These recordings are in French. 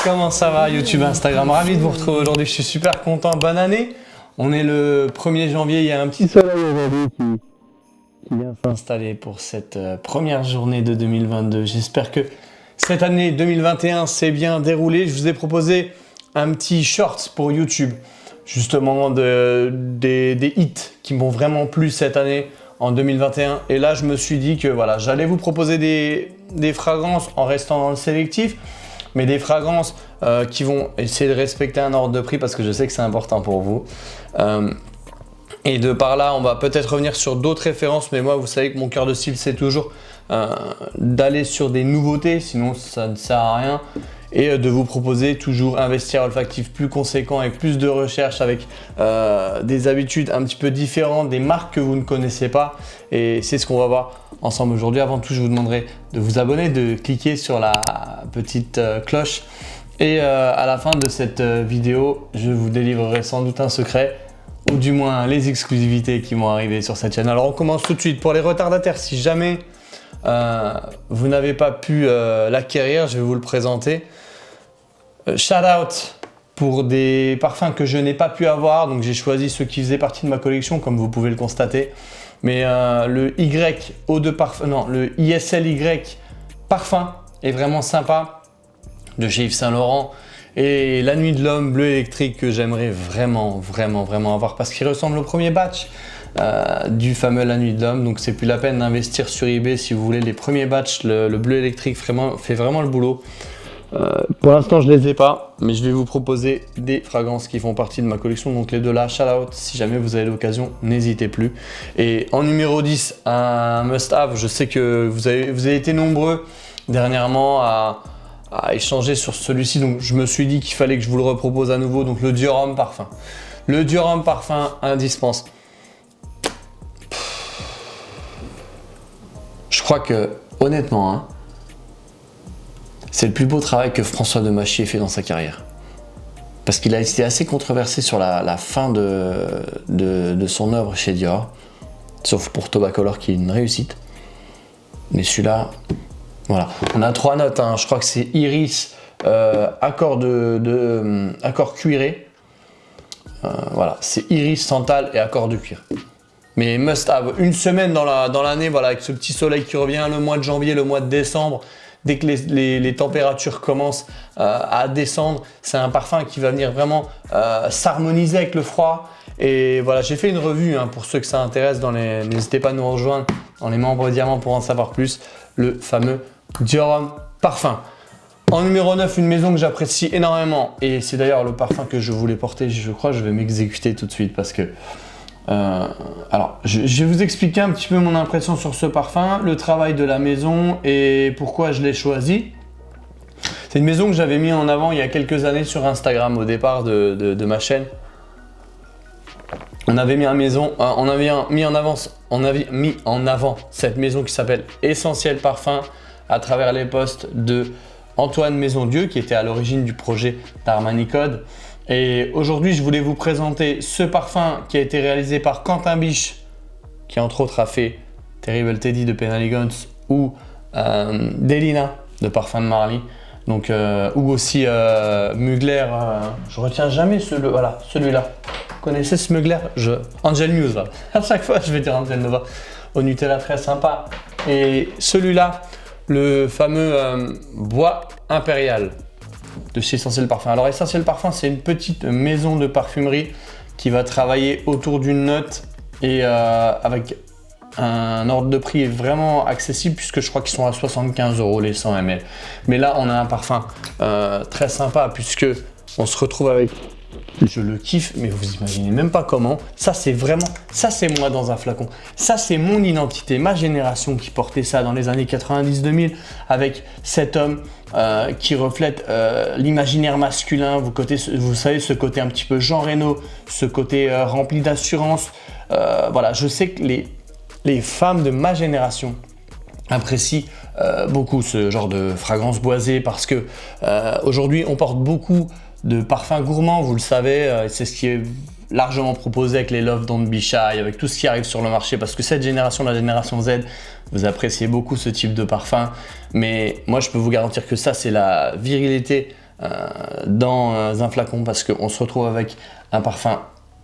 comment ça va YouTube, Instagram? Ravi de vous retrouver aujourd'hui, je suis super content, bonne année. On est le 1er janvier, il y a un petit soleil aujourd'hui qui vient s'installer pour cette première journée de 2022. J'espère que cette année 2021 s'est bien déroulée. Je vous ai proposé un petit short pour YouTube, justement des hits qui m'ont vraiment plu cette année en 2021. Et là, je me suis dit que voilà, j'allais vous proposer des fragrances en restant dans le sélectif, mais des fragrances qui vont essayer de respecter un ordre de prix parce que je sais que c'est important pour vous. Et de par là, on va peut-être revenir sur d'autres références, mais moi, vous savez que mon cœur de cible, c'est toujours d'aller sur des nouveautés, sinon ça ne sert à rien. Et de vous proposer toujours un vestiaire olfactif plus conséquent et plus de recherche avec des habitudes un petit peu différentes, des marques que vous ne connaissez pas. Et c'est ce qu'on va voir ensemble aujourd'hui. Avant tout, je vous demanderai de vous abonner, de cliquer sur la petite cloche. Et à la fin de cette vidéo, je vous délivrerai sans doute un secret, ou du moins les exclusivités qui vont arriver sur cette chaîne. Alors on commence tout de suite. Pour les retardataires, si jamais vous n'avez pas pu l'acquérir, je vais vous le présenter. Shout out pour des parfums que je n'ai pas pu avoir, donc j'ai choisi ceux qui faisaient partie de ma collection, comme vous pouvez le constater. Mais le Y Eau de parfum, non, le ISLY parfum est vraiment sympa, de chez Yves Saint Laurent. Et la Nuit de l'Homme bleu électrique que j'aimerais vraiment avoir parce qu'il ressemble au premier batch du fameux La Nuit de l'Homme. Donc c'est plus la peine d'investir sur eBay si vous voulez les premiers batchs. Le bleu électrique fait vraiment le boulot. Pour l'instant je les ai pas, mais je vais vous proposer des fragrances qui font partie de ma collection. Donc les deux là, shout out, si jamais vous avez l'occasion, n'hésitez plus. Et en numéro 10, un must have. Je sais que vous avez été nombreux dernièrement à échanger sur celui-ci, donc je me suis dit qu'il fallait que je vous le repropose à nouveau. Donc le Dior Homme Parfum. Le Dior Homme Parfum indispensable. Je crois que, honnêtement, hein, c'est le plus beau travail que François Demachy ait fait dans sa carrière. Parce qu'il a été assez controversé sur la fin de son œuvre chez Dior, sauf pour Tobacolor qui est une réussite. Mais celui-là, voilà. On a 3 notes, hein. Je crois que c'est iris, accord accord cuiré. Voilà, c'est iris, santal et accord de cuir. Mais must have, une semaine dans l'année, voilà, avec ce petit soleil qui revient, le mois de janvier, le mois de décembre, dès que les températures commencent à descendre, c'est un parfum qui va venir vraiment s'harmoniser avec le froid. Et voilà, j'ai fait une revue, hein, pour ceux que ça intéresse, n'hésitez pas à nous rejoindre dans les membres diamants pour en savoir plus, le fameux Dior Homme Parfum. En numéro 9, une maison que j'apprécie énormément, et c'est d'ailleurs le parfum que je voulais porter. Je crois que je vais m'exécuter tout de suite parce que alors, je vais vous expliquer un petit peu mon impression sur ce parfum, le travail de la maison et pourquoi je l'ai choisi. C'est une maison que j'avais mis en avant il y a quelques années sur Instagram au départ de ma chaîne. On avait mis en avant cette maison qui s'appelle Essentiel Parfum à travers les posts de Antoine Maisondieu qui était à l'origine du projet d'Armani Code. Et aujourd'hui, je voulais vous présenter ce parfum qui a été réalisé par Quentin Biche, qui entre autres a fait Terrible Teddy de Penhaligon's ou Delina de Parfum de Marly. Donc, ou aussi Mugler, je retiens jamais celui-là. Vous connaissez ce Mugler? Angel Muse, là. À chaque fois, je vais dire Angel Nova. Au Nutella, très sympa. Et celui-là, le fameux Bois Impérial de chez Essentiel Parfum. Alors Essentiel Parfum, c'est une petite maison de parfumerie qui va travailler autour d'une note et avec un ordre de prix vraiment accessible puisque je crois qu'ils sont à 75 € les 100 ml. Mais là, on a un parfum très sympa puisque on se retrouve avec, je le kiffe, mais vous imaginez même pas comment. Ça, c'est moi dans un flacon. Ça, c'est mon identité, ma génération qui portait ça dans les années 90-2000 avec cet homme qui reflète l'imaginaire masculin. Vous savez, ce côté un petit peu Jean Reno, ce côté rempli d'assurance. Voilà, je sais que les femmes de ma génération apprécient beaucoup ce genre de fragrance boisée parce que aujourd'hui, on porte beaucoup de parfums gourmands, vous le savez, c'est ce qui est largement proposé avec les Love Don't Be Shy, avec tout ce qui arrive sur le marché, parce que cette génération, la génération Z, vous appréciez beaucoup ce type de parfum, mais moi je peux vous garantir que ça c'est la virilité dans un flacon parce qu'on se retrouve avec un parfum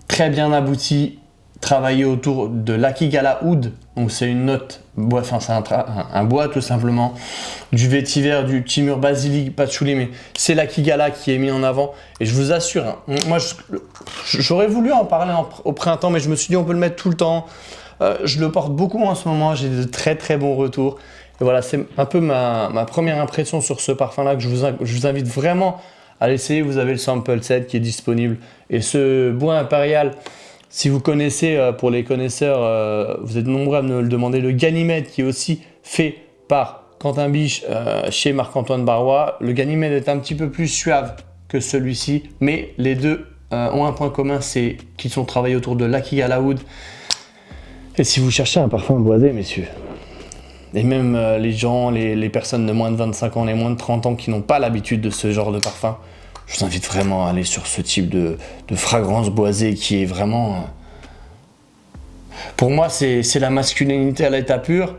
très bien abouti, travaillé autour de l'Akigala Oud, donc c'est une note bois, enfin c'est un bois tout simplement, du vétiver, du timur basilic, patchouli, mais c'est l'Akigala qui est mis en avant. Et je vous assure, hein, moi j'aurais voulu en parler au printemps, mais je me suis dit on peut le mettre tout le temps. Je le porte beaucoup en ce moment, j'ai de très très bons retours. Et voilà, c'est un peu ma première impression sur ce parfum-là que je vous invite vraiment à l'essayer. Vous avez le sample set qui est disponible. Et ce bois impérial, si vous connaissez, pour les connaisseurs, vous êtes nombreux à me le demander, le Ganymède qui est aussi fait par Quentin Biche chez Marc-Antoine Barrois. Le Ganymède est un petit peu plus suave que celui-ci, mais les deux ont un point commun, c'est qu'ils sont travaillés autour de l'Akigala Oud. Et si vous cherchez un parfum boisé, messieurs, et même les gens, les personnes de moins de 25 ans, les moins de 30 ans qui n'ont pas l'habitude de ce genre de parfum, je vous invite vraiment à aller sur ce type de fragrance boisée qui est vraiment... Pour moi, c'est la masculinité à l'état pur,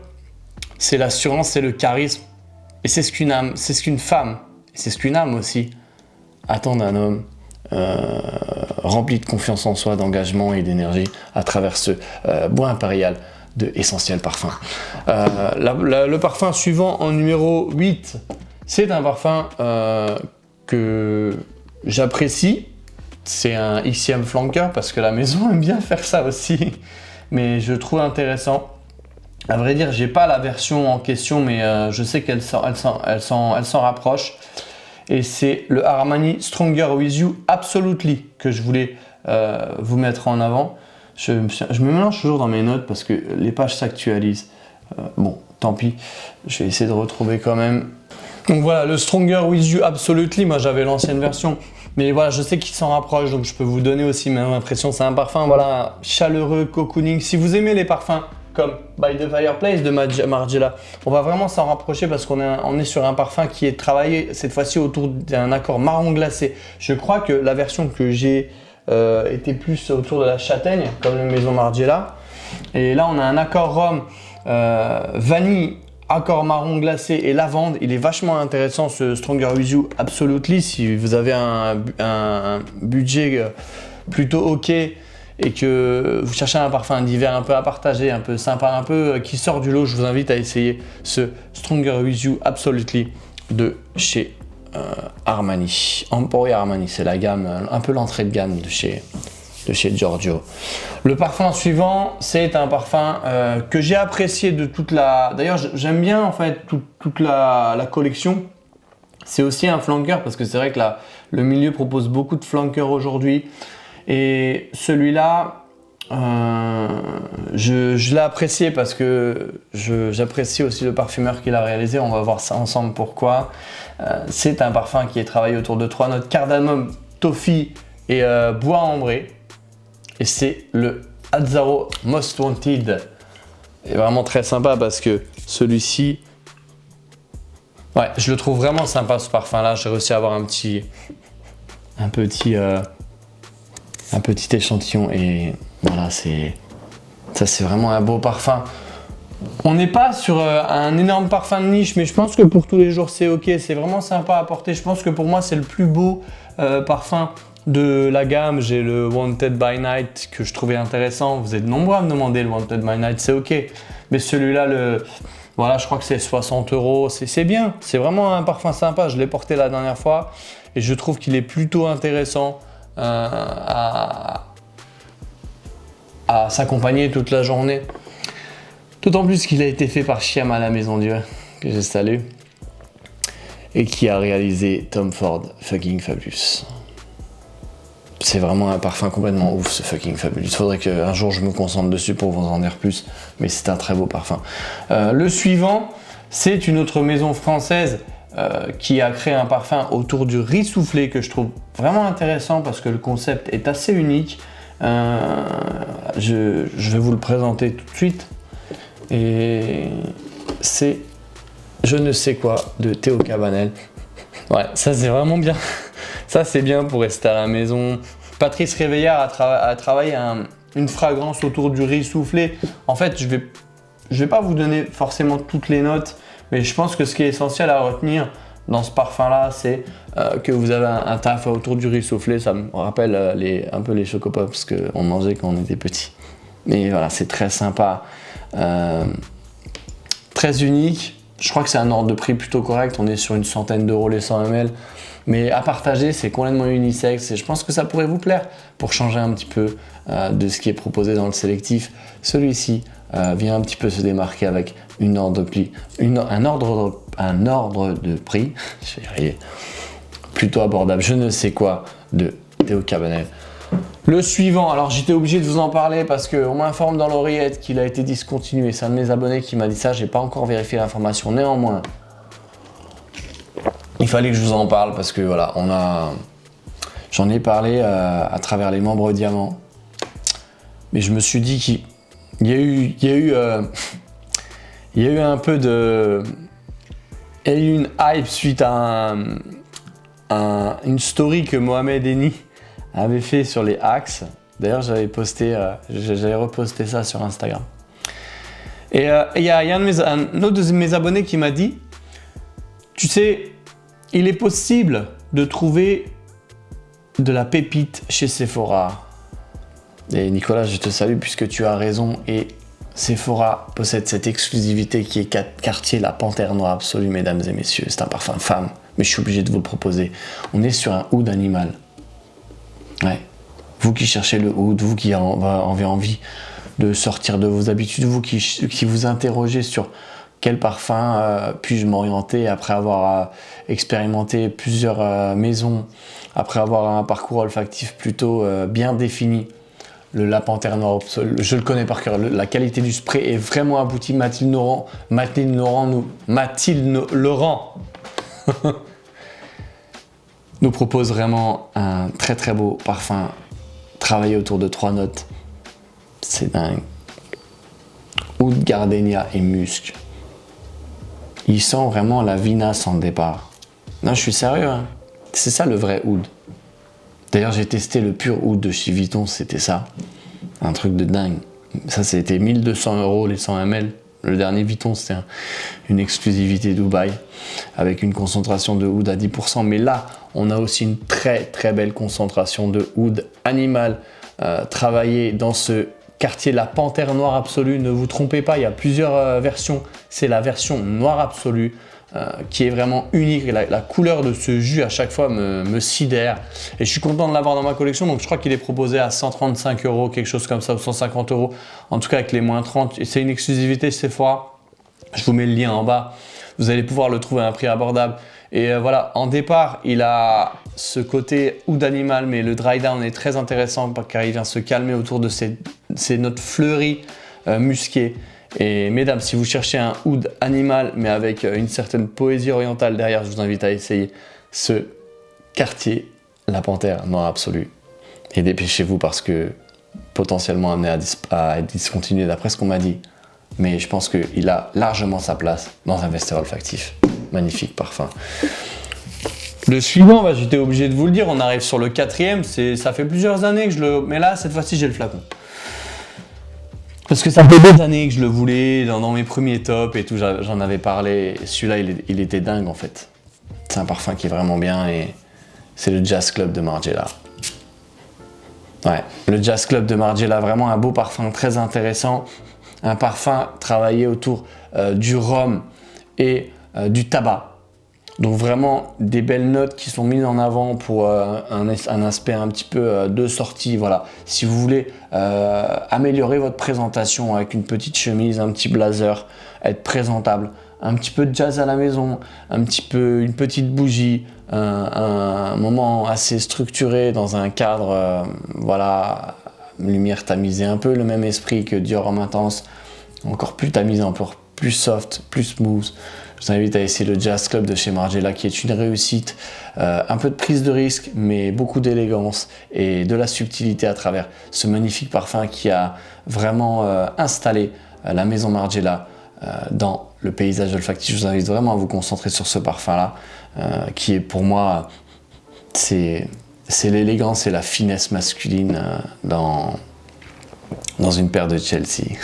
c'est l'assurance, c'est le charisme, et c'est ce qu'une femme, et c'est ce qu'une âme aussi, attend d'un homme rempli de confiance en soi, d'engagement et d'énergie à travers ce bois impérial de Essentiel Parfum. Le parfum suivant en numéro 8, c'est un parfum que j'apprécie. C'est un XM flanker parce que la maison aime bien faire ça aussi, mais je trouve intéressant. À vrai dire, j'ai pas la version en question, mais je sais qu'elle s'en rapproche. Et c'est le Armani Stronger With You Absolutely que je voulais vous mettre en avant. Je me mélange toujours dans mes notes parce que les pages s'actualisent. Bon, tant pis, je vais essayer de retrouver quand même. Donc voilà, le Stronger With You Absolutely, moi j'avais l'ancienne version. Mais voilà, je sais qu'il s'en rapproche, donc je peux vous donner aussi ma impression. C'est un parfum voilà, chaleureux, cocooning. Si vous aimez les parfums comme By the Fireplace de Margiela, on va vraiment s'en rapprocher parce qu'on est sur un parfum qui est travaillé cette fois-ci autour d'un accord marron glacé. Je crois que la version que j'ai était plus autour de la châtaigne, comme la maison Margiela. Et là, on a un accord rhum, vanille, accord marron glacé et lavande. Il est vachement intéressant ce Stronger With You Absolutely. Si vous avez un budget plutôt ok et que vous cherchez un parfum d'hiver un peu à partager, un peu sympa, un peu qui sort du lot, je vous invite à essayer ce Stronger With You Absolutely de chez Armani. Emporio Armani, c'est la gamme, un peu l'entrée de gamme de chez Giorgio. Le parfum suivant, c'est un parfum que j'ai apprécié de toute la... D'ailleurs, j'aime bien en fait toute la collection. C'est aussi un flanker parce que c'est vrai que le milieu propose beaucoup de flankers aujourd'hui. Et celui-là, je l'ai apprécié parce que j'apprécie aussi le parfumeur qui l'a réalisé. On va voir ça ensemble pourquoi. C'est un parfum qui est travaillé autour de 3 notes, cardamome, toffee et bois ambré. Et c'est le Azzaro Most Wanted. Et vraiment très sympa parce que celui-ci, ouais, je le trouve vraiment sympa ce parfum-là. J'ai réussi à avoir un petit échantillon et voilà, c'est vraiment un beau parfum. On n'est pas sur un énorme parfum de niche, mais je pense que pour tous les jours c'est ok, c'est vraiment sympa à porter. Je pense que pour moi c'est le plus beau parfum de la gamme. J'ai le Wanted by Night que je trouvais intéressant. Vous êtes nombreux à me demander le Wanted by Night, c'est ok. Mais celui-là, voilà, je crois que c'est 60 €, c'est bien. C'est vraiment un parfum sympa, je l'ai porté la dernière fois et je trouve qu'il est plutôt intéressant à s'accompagner toute la journée. D'autant plus qu'il a été fait par Chiam à la Maison Dieu, que je salue, et qui a réalisé Tom Ford Fucking Fabulous. C'est vraiment un parfum complètement ouf ce Fucking Fabulous. Il faudrait qu'un jour je me concentre dessus pour vous en dire plus, mais c'est un très beau parfum. Le suivant, c'est une autre maison française qui a créé un parfum autour du riz soufflé que je trouve vraiment intéressant parce que le concept est assez unique. Je vais vous le présenter tout de suite. Et c'est Je ne sais quoi de Théo Cabanel. Ouais, ça c'est vraiment bien. Ça c'est bien pour rester à la maison. Patrice Réveillard a travaillé une fragrance autour du riz soufflé. En fait, je vais pas vous donner forcément toutes les notes, mais je pense que ce qui est essentiel à retenir dans ce parfum-là, c'est que vous avez un taf autour du riz soufflé. Ça me rappelle un peu les Choco Pops qu'on mangeait quand on était petit. Mais voilà, c'est très sympa, très unique. Je crois que c'est un ordre de prix plutôt correct. On est sur une centaine d'euros les 100 ml. Mais à partager, c'est complètement unisexe et je pense que ça pourrait vous plaire pour changer un petit peu de ce qui est proposé dans le sélectif. Celui-ci vient un petit peu se démarquer avec un ordre de prix, je vais y arriver, plutôt abordable. Je ne sais quoi de Théo Cabanel. Le suivant, alors j'étais obligé de vous en parler parce qu'on m'informe dans l'oreillette qu'il a été discontinué. C'est un de mes abonnés qui m'a dit ça, j'ai pas encore vérifié l'information. Néanmoins, il fallait que je vous en parle parce que voilà, j'en ai parlé à travers les membres diamants. Mais je me suis dit qu'il y a eu un peu de... Il y a eu une hype suite à une story que Mohamed Eni avait fait sur les Axe. D'ailleurs, j'avais reposté ça sur Instagram. Et il y a un autre de mes abonnés qui m'a dit, tu sais, il est possible de trouver de la pépite chez Sephora. Et Nicolas, je te salue puisque tu as raison. Et Sephora possède cette exclusivité qui est Cartier La Panthère Noire Absolue, mesdames et messieurs. C'est un parfum femme, mais je suis obligé de vous le proposer. On est sur un oud animal. Ouais. Vous qui cherchez le oud, vous qui avez envie de sortir de vos habitudes, vous qui vous interrogez sur quel parfum puis-je m'orienter après avoir expérimenté plusieurs maisons, après avoir un parcours olfactif plutôt bien défini. Le La Panthère Noire Absolue, je le connais par cœur. La qualité du spray est vraiment aboutie. Mathilde Laurent nous propose vraiment un très très beau parfum travaillé autour de 3 notes. C'est dingue. Oud, gardénia et musc. Il sent vraiment la vinasse en départ. Non, je suis sérieux, hein. C'est ça le vrai oud. D'ailleurs, j'ai testé le pur oud de chez Vuitton, c'était ça. Un truc de dingue. Ça, c'était 1200 € les 100 ml. Le dernier Vuitton, c'était une exclusivité Dubaï avec une concentration de oud à 10%. Mais là, on a aussi une très très belle concentration de oud animal travaillé dans ce quartier La Panthère Noire Absolue. Ne vous trompez pas, il y a plusieurs versions. C'est la version noire absolue qui est vraiment unique. La couleur de ce jus à chaque fois me sidère. Et je suis content de l'avoir dans ma collection. Donc je crois qu'il est proposé à 135 €, quelque chose comme ça, ou 150 €. En tout cas avec les moins 30. Et c'est une exclusivité Sephora. Je vous mets le lien en bas. Vous allez pouvoir le trouver à un prix abordable. Et voilà, en départ, il a ce côté oud animal, mais le dry down est très intéressant car il vient se calmer autour de ces notes fleuries, musquées. Et mesdames, si vous cherchez un oud animal, mais avec une certaine poésie orientale derrière, je vous invite à essayer ce Cartier La Panthère Noire Absolue. Et dépêchez-vous parce que potentiellement amené à être discontinué d'après ce qu'on m'a dit. Mais je pense qu'il a largement sa place dans un vestiaire olfactif. Magnifique parfum. Le suivant, j'étais obligé de vous le dire, on arrive sur le 4e. Ça fait plusieurs années que je le... Mais là, cette fois-ci, j'ai le flacon. Parce que ça fait des années que je le voulais, dans mes premiers tops et tout, j'en avais parlé. Celui-là, il était dingue en fait. C'est un parfum qui est vraiment bien et c'est le Jazz Club de Margiela. Ouais, le Jazz Club de Margiela, vraiment un beau parfum très intéressant. Un parfum travaillé autour du rhum et du tabac. Donc vraiment des belles notes qui sont mises en avant pour un aspect un petit peu de sortie. Voilà. Si vous voulez améliorer votre présentation avec une petite chemise, un petit blazer, être présentable, un petit peu de jazz à la maison, une petite bougie, un moment assez structuré dans un cadre, voilà, lumière tamisée, un peu le même esprit que Dior Homme Intense, encore plus tamisé, encore plus soft, plus smooth. Je vous invite à essayer le Jazz Club de chez Margiela qui est une réussite, un peu de prise de risque mais beaucoup d'élégance et de la subtilité à travers ce magnifique parfum qui a vraiment installé la maison Margiela dans le paysage olfactif. Je vous invite vraiment à vous concentrer sur ce parfum là qui est pour moi c'est l'élégance et la finesse masculine dans une paire de Chelsea.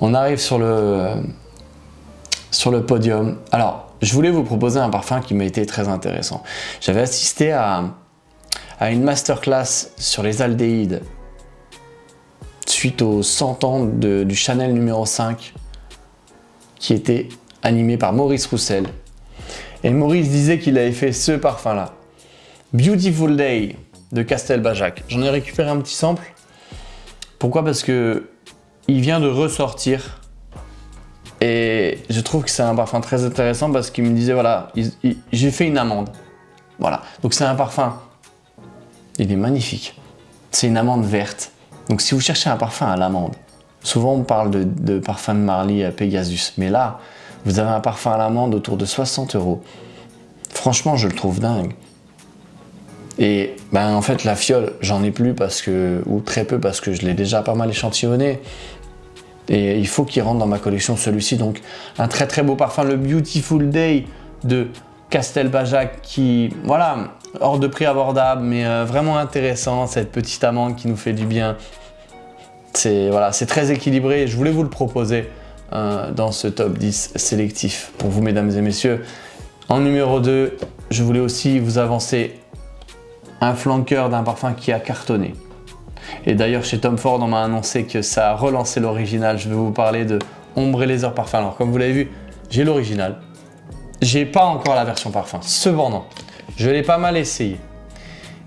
On arrive sur sur le podium. Alors, je voulais vous proposer un parfum qui m'a été très intéressant. J'avais assisté à une masterclass sur les aldéhydes suite aux 100 ans du Chanel numéro 5 qui était animé par Maurice Roussel. Et Maurice disait qu'il avait fait ce parfum-là, Beautiful Day de Castelbajac. J'en ai récupéré un petit sample. Pourquoi? Parce que il vient de ressortir et je trouve que c'est un parfum très intéressant parce qu'il me disait voilà, j'ai fait une amande. Voilà, donc c'est un parfum, il est magnifique. C'est une amande verte. Donc si vous cherchez un parfum à l'amande, souvent on parle de parfum de Marly à Pegasus, mais là, vous avez un parfum à l'amande autour de 60 €. Franchement, je le trouve dingue. Et ben en fait la fiole, j'en ai plus ou très peu parce que je l'ai déjà pas mal échantillonné. Et il faut qu'il rentre dans ma collection celui-ci. Donc un très très beau parfum, le Beautiful Day de Castelbajac qui, voilà, hors de prix abordable, mais vraiment intéressant, cette petite amande qui nous fait du bien. C'est voilà, c'est très équilibré. Je voulais vous le proposer dans ce top 10 sélectif pour vous, mesdames et messieurs. En numéro 2, je voulais aussi vous avancer un flanqueur d'un parfum qui a cartonné. Et d'ailleurs, chez Tom Ford, on m'a annoncé que ça a relancé l'original. Je vais vous parler de Ombre et Lézard Parfum. Alors, comme vous l'avez vu, j'ai l'original. J'ai pas encore la version parfum. Cependant, je l'ai pas mal essayé.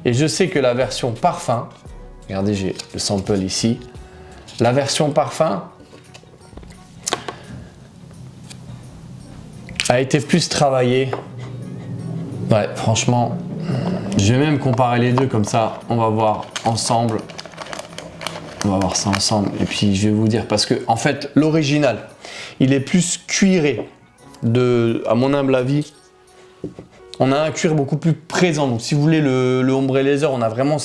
Et je sais que la version parfum, regardez, j'ai le sample ici. La version parfum a été plus travaillée. Ouais, franchement, je vais même comparer les deux comme ça, on va voir ensemble. On va voir ça ensemble. Et puis je vais vous dire, parce que en fait, l'original, il est plus cuiré. À mon humble avis, on a un cuir beaucoup plus présent. Donc si vous voulez le ombre et lézard, on a vraiment,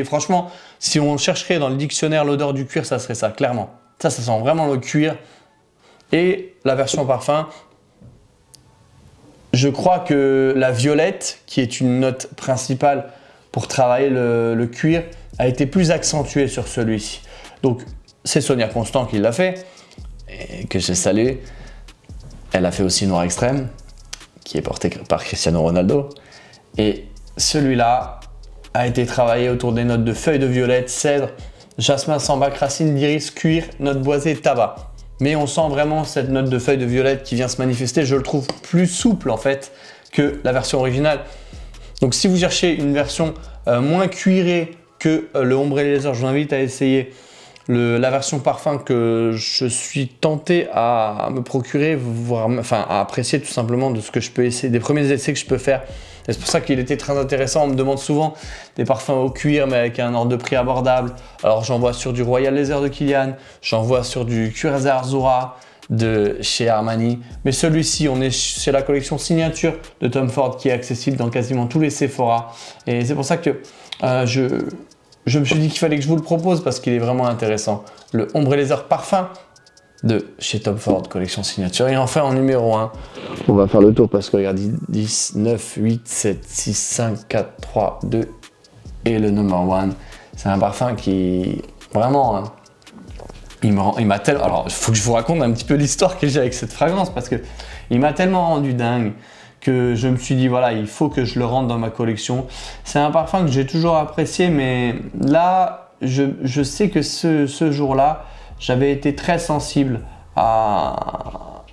franchement, si on chercherait dans le dictionnaire l'odeur du cuir, ça serait ça, clairement. Ça sent vraiment le cuir. Et la version parfum, je crois que la violette, qui est une note principale pour travailler le cuir, a été plus accentuée sur celui-ci. Donc c'est Sonia Constant qui l'a fait, et que j'ai salué. Elle a fait aussi Noir Extrême, qui est porté par Cristiano Ronaldo. Et celui-là a été travaillé autour des notes de feuilles de violette, cèdre, jasmin, sambac, racine d'iris, cuir, note boisée, tabac. Mais on sent vraiment cette note de feuilles de violette qui vient se manifester. Je le trouve plus souple en fait que la version originale. Donc si vous cherchez une version moins cuirée que le Ombre et Lézard, je vous invite à essayer la version parfum que je suis tenté à me procurer, à apprécier tout simplement de ce que je peux essayer, des premiers essais que je peux faire. Et c'est pour ça qu'il était très intéressant. On me demande souvent des parfums au cuir, mais avec un ordre de prix abordable. Alors j'en vois sur du Royal Leather de Kilian, j'en vois sur du Cuirassé Arzura de chez Armani. Mais celui-ci, c'est la collection signature de Tom Ford qui est accessible dans quasiment tous les Sephora. Et c'est pour ça que je me suis dit qu'il fallait que je vous le propose parce qu'il est vraiment intéressant. Le Ombre et Lézard Parfum de chez Tom Ford, collection signature. Et enfin, en numéro 1, on va faire le tour parce que regardez, 10, 9, 8, 7, 6, 5, 4, 3, 2 et le number 1. C'est un parfum qui, vraiment, hein, il m'a tellement... Alors, il faut que je vous raconte un petit peu l'histoire que j'ai avec cette fragrance parce que il m'a tellement rendu dingue que je me suis dit, voilà, il faut que je le rentre dans ma collection. C'est un parfum que j'ai toujours apprécié, mais là, je sais que ce jour-là, j'avais été très sensible à...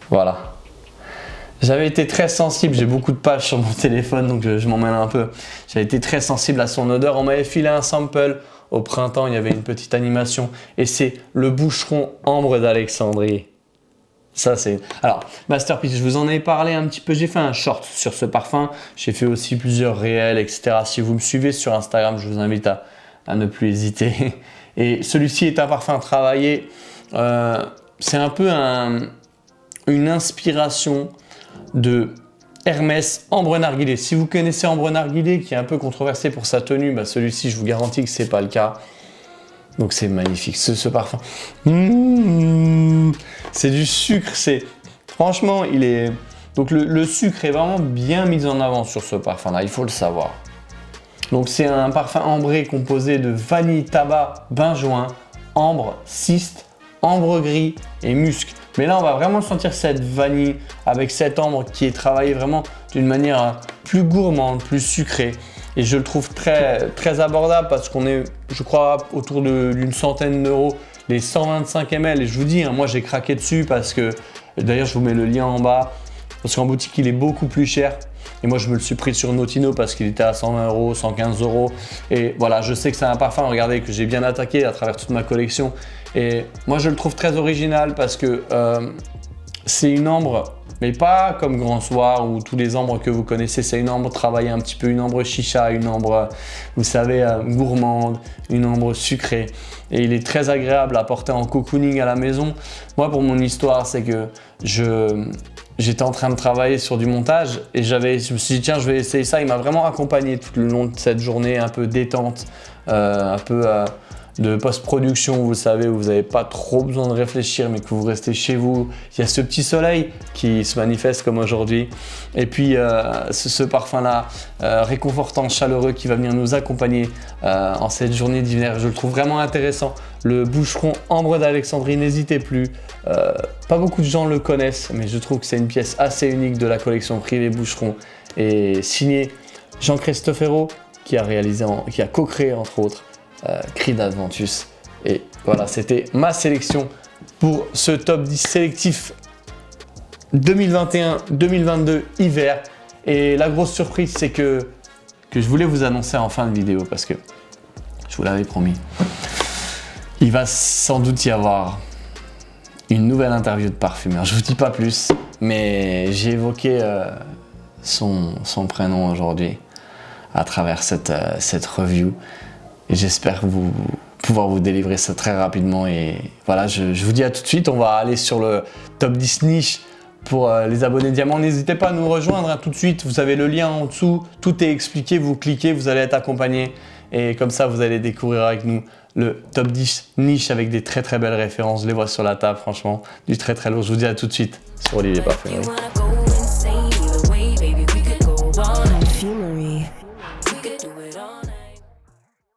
Voilà. J'avais été très sensible, j'ai beaucoup de pages sur mon téléphone, donc je m'en mêle un peu. J'avais été très sensible à son odeur. On m'avait filé un sample. Au printemps, il y avait une petite animation. Et c'est le boucheron Ambre d'Alexandrie. Ça, c'est... Alors, Masterpiece, je vous en ai parlé un petit peu. J'ai fait un short sur ce parfum. J'ai fait aussi plusieurs réels, etc. Si vous me suivez sur Instagram, je vous invite à ne plus hésiter. Et celui-ci est un parfum travaillé. C'est un peu une inspiration de Hermès Ambre Narguilé. Si vous connaissez Ambre Narguilé, qui est un peu controversé pour sa tenue, bah celui-ci, je vous garantis que c'est pas le cas. Donc c'est magnifique, ce parfum. C'est du sucre, franchement, il est... Donc le sucre est vraiment bien mis en avant sur ce parfum-là, il faut le savoir. Donc c'est un parfum ambré composé de vanille, tabac, benjoin, ambre, cyste, ambre gris et musc. Mais là, on va vraiment sentir cette vanille avec cette ambre qui est travaillée vraiment d'une manière plus gourmande, plus sucrée. Et je le trouve très abordable parce qu'on est, je crois, autour d'une centaine d'euros, les 125 ml. Et je vous dis, hein, moi j'ai craqué dessus parce que, d'ailleurs je vous mets le lien en bas, parce qu'en boutique il est beaucoup plus cher. Et moi je me le suis pris sur Notino parce qu'il était à 120 euros, 115 euros. Et voilà, je sais que c'est un parfum, regardez, que j'ai bien attaqué à travers toute ma collection. Et moi je le trouve très original parce que c'est une ambre, mais pas comme Grand Soir ou tous les ambres que vous connaissez. C'est une ambre travaillée un petit peu, une ambre chicha, une ambre, vous savez, gourmande, une ambre sucrée. Et il est très agréable à porter en cocooning à la maison. Moi, pour mon histoire, c'est que j'étais en train de travailler sur du montage et je me suis dit tiens, je vais essayer ça. Il m'a vraiment accompagné tout le long de cette journée un peu détente, un peu de post-production, vous savez, où vous n'avez pas trop besoin de réfléchir mais que vous restez chez vous. Il y a ce petit soleil qui se manifeste comme aujourd'hui et puis ce parfum-là réconfortant, chaleureux qui va venir nous accompagner en cette journée d'hiver. Je le trouve vraiment intéressant. Le boucheron ambre d'Alexandrie, n'hésitez plus. Pas beaucoup de gens le connaissent, mais je trouve que c'est une pièce assez unique de la collection privée Boucheron et signé Jean-Christophe Hérault qui a co-créé entre autres Creed Adventus. Et voilà, c'était ma sélection pour ce top 10 sélectif 2021-2022 hiver. Et la grosse surprise, c'est que je voulais vous annoncer en fin de vidéo parce que je vous l'avais promis. Il va sans doute y avoir une nouvelle interview de parfumeur. Je vous dis pas plus, mais j'ai évoqué son prénom aujourd'hui à travers cette review. Et j'espère pouvoir vous délivrer ça très rapidement. Et voilà, je vous dis à tout de suite. On va aller sur le top 10 niche pour les abonnés diamants. N'hésitez pas à nous rejoindre tout de suite. Vous avez le lien en dessous. Tout est expliqué. Vous cliquez, vous allez être accompagné. Et comme ça, vous allez découvrir avec nous le top 10 niche avec des très belles références. Je les vois sur la table, franchement, du très lourd. Je vous dis à tout de suite sur Olivier Parfumerie.